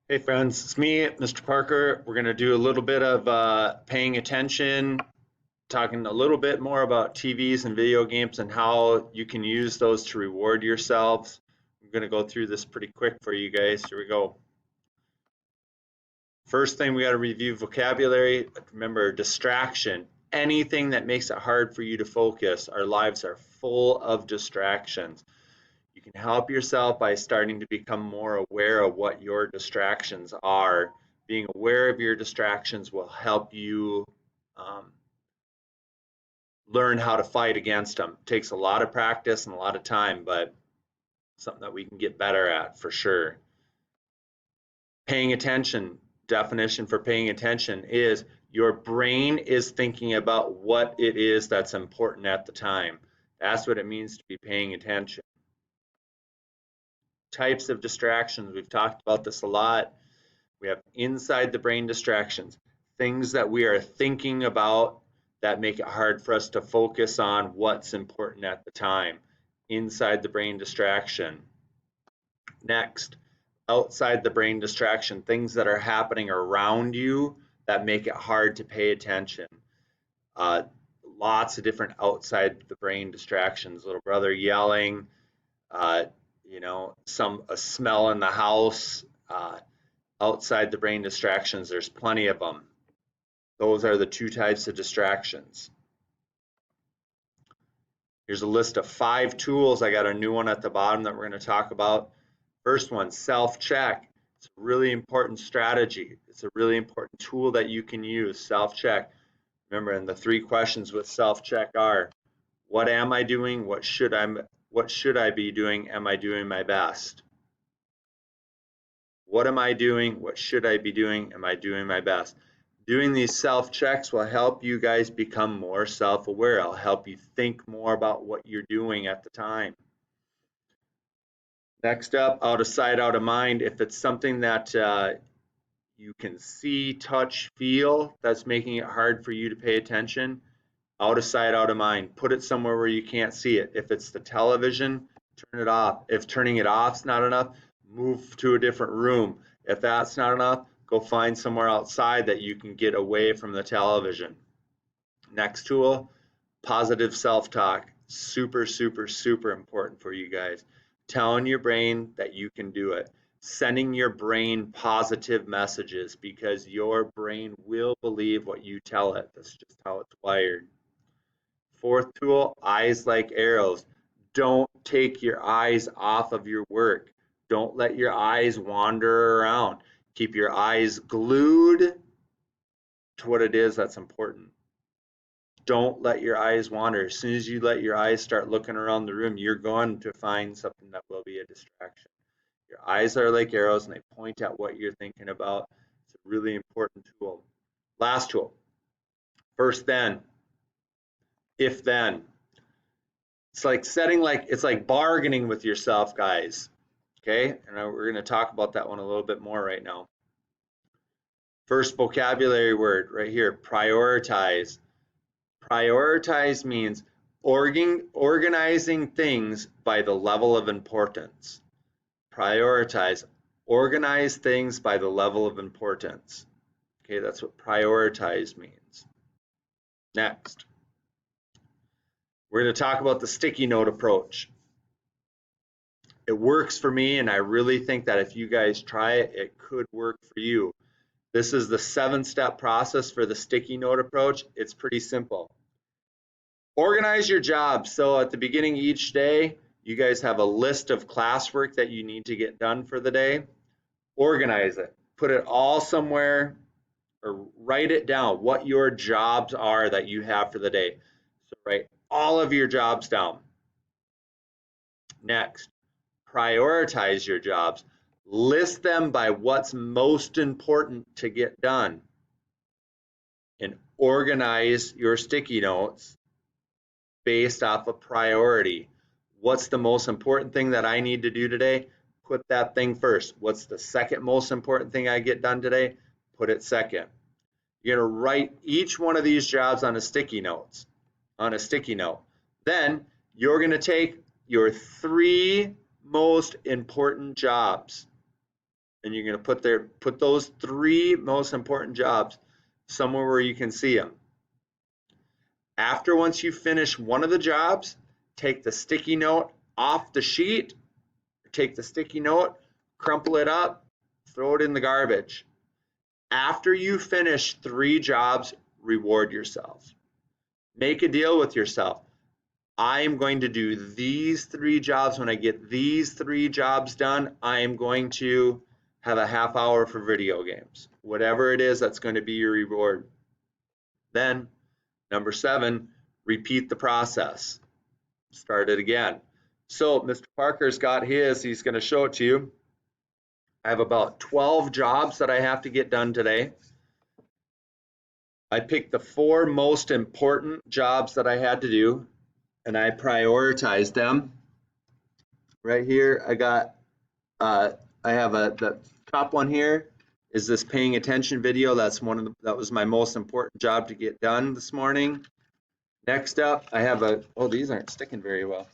Hey friends, it's me, Mr. Parker. We're going to do a little bit of paying attention, talking a little bit more about TVs and video games and how you can use those to reward yourselves. I'm going to go through this pretty quick for you guys. Here we go. First thing, we got to review vocabulary. Remember, distraction. Anything that makes it hard for you to focus. Our lives are full of distractions. You can help yourself by starting to become more aware of what your distractions are. Being aware of your distractions will help you um, learn how to fight against them. It takes a lot of practice and a lot of time, but something that we can get better at for sure. Paying attention, definition for paying attention is your brain is thinking about what it is that's important at the time. That's what it means to be paying attention. Types of distractions, we've talked about this a lot. We have inside the brain distractions, things that we are thinking about that make it hard for us to focus on what's important at the time. Inside the brain distraction. Next, outside the brain distraction, things that are happening around you that make it hard to pay attention. Uh, Lots of different outside the brain distractions. Little brother yelling, uh, a smell in the house. Outside the brain distractions, there's plenty of them. Those are the two types of distractions. Here's a list of 5 tools. I got a new one at the bottom that we're going to talk about. First one, self-check. It's a really important strategy. It's a really important tool that you can use, self-check. Remember, and the 3 questions with self-check are, what am I doing? What should I be doing? Am I doing my best? What am I doing? What should I be doing? Am I doing my best? Doing these self-checks will help you guys become more self-aware. It'll help you think more about what you're doing at the time. Next up, out of sight, out of mind. If it's something that you can see, touch, feel that's making it hard for you to pay attention, out of sight, out of mind. Put it somewhere where you can't see it. If it's the television, turn it off. If turning it off is not enough, move to a different room. If that's not enough, go find somewhere outside that you can get away from the television. Next tool, positive self-talk. Super, super, super important for you guys. Telling your brain that you can do it. Sending your brain positive messages because your brain will believe what you tell it. That's just how it's wired. Fourth tool, eyes like arrows. Don't take your eyes off of your work. Don't let your eyes wander around. Keep your eyes glued to what it is that's important. Don't let your eyes wander. As soon as you let your eyes start looking around the room, you're going to find something that will be a distraction. Your eyes are like arrows and they point at what you're thinking about. It's a really important tool. Last tool, first then, if then. It's like bargaining with yourself, guys. Okay, and we're going to talk about that one a little bit more right now. First vocabulary word right here, prioritize. Prioritize means organizing things by the level of importance. Prioritize, organize things by the level of importance. Okay, that's what prioritize means. Next, we're going to talk about the sticky note approach. It works for me, and I really think that if you guys try it, it could work for you. This is the 7-step process for the sticky note approach. It's pretty simple. Organize your job. So at the beginning of each day, you guys have a list of classwork that you need to get done for the day. Organize it. Put it all somewhere or write it down what your jobs are that you have for the day. So write all of your jobs down. Next, prioritize your jobs. List them by what's most important to get done. And organize your sticky notes based off of priority. What's the most important thing that I need to do today? Put that thing first. What's the second most important thing I get done today? Put it second. You're going to write each one of these jobs on a sticky note. Then you're going to take your 3 most important jobs and you're going to put those 3 most important jobs somewhere where you can see them. After once you finish one of the jobs, take the sticky note off the sheet, take the sticky note, crumple it up, throw it in the garbage. After you finish 3 jobs, reward yourself. Make a deal with yourself. I am going to do these 3 jobs. When I get these 3 jobs done, I am going to have a half hour for video games. Whatever it is, that's going to be your reward. Then, number 7, repeat the process. Start it again. So Mr. Parker's got his. He's going to show it to you. I have about 12 jobs that I have to get done today. I picked the 4 most important jobs that I had to do, and I prioritized them. Right here, I have the top one here is this paying attention video. That was my most important job to get done this morning. Next up, I have oh, these aren't sticking very well.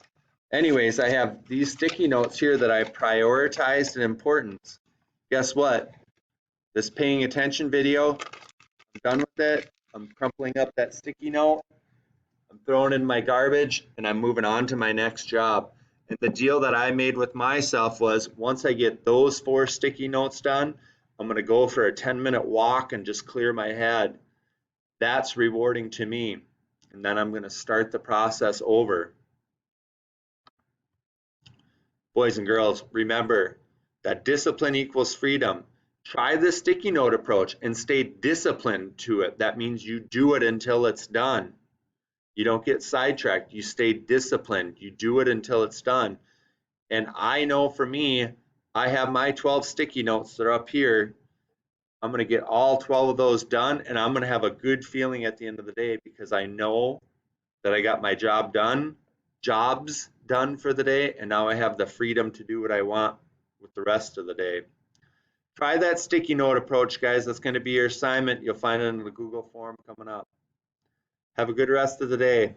Anyways, I have these sticky notes here that I prioritized in importance. Guess what? This paying attention video, I'm done with it. I'm crumpling up that sticky note. I'm throwing in my garbage, and I'm moving on to my next job. And the deal that I made with myself was, once I get those 4 sticky notes done, I'm going to go for a 10-minute walk and just clear my head. That's rewarding to me. And then I'm going to start the process over. Boys and girls, remember that discipline equals freedom. Try the sticky note approach and stay disciplined to it. That means you do it until it's done. You don't get sidetracked. You stay disciplined. You do it until it's done. And I know for me, I have my 12 sticky notes that are up here. I'm going to get all 12 of those done, and I'm going to have a good feeling at the end of the day because I know that I got my jobs done for the day, and now I have the freedom to do what I want with the rest of the day. Try that sticky note approach, guys. That's going to be your assignment. You'll find it in the Google form coming up. Have a good rest of the day.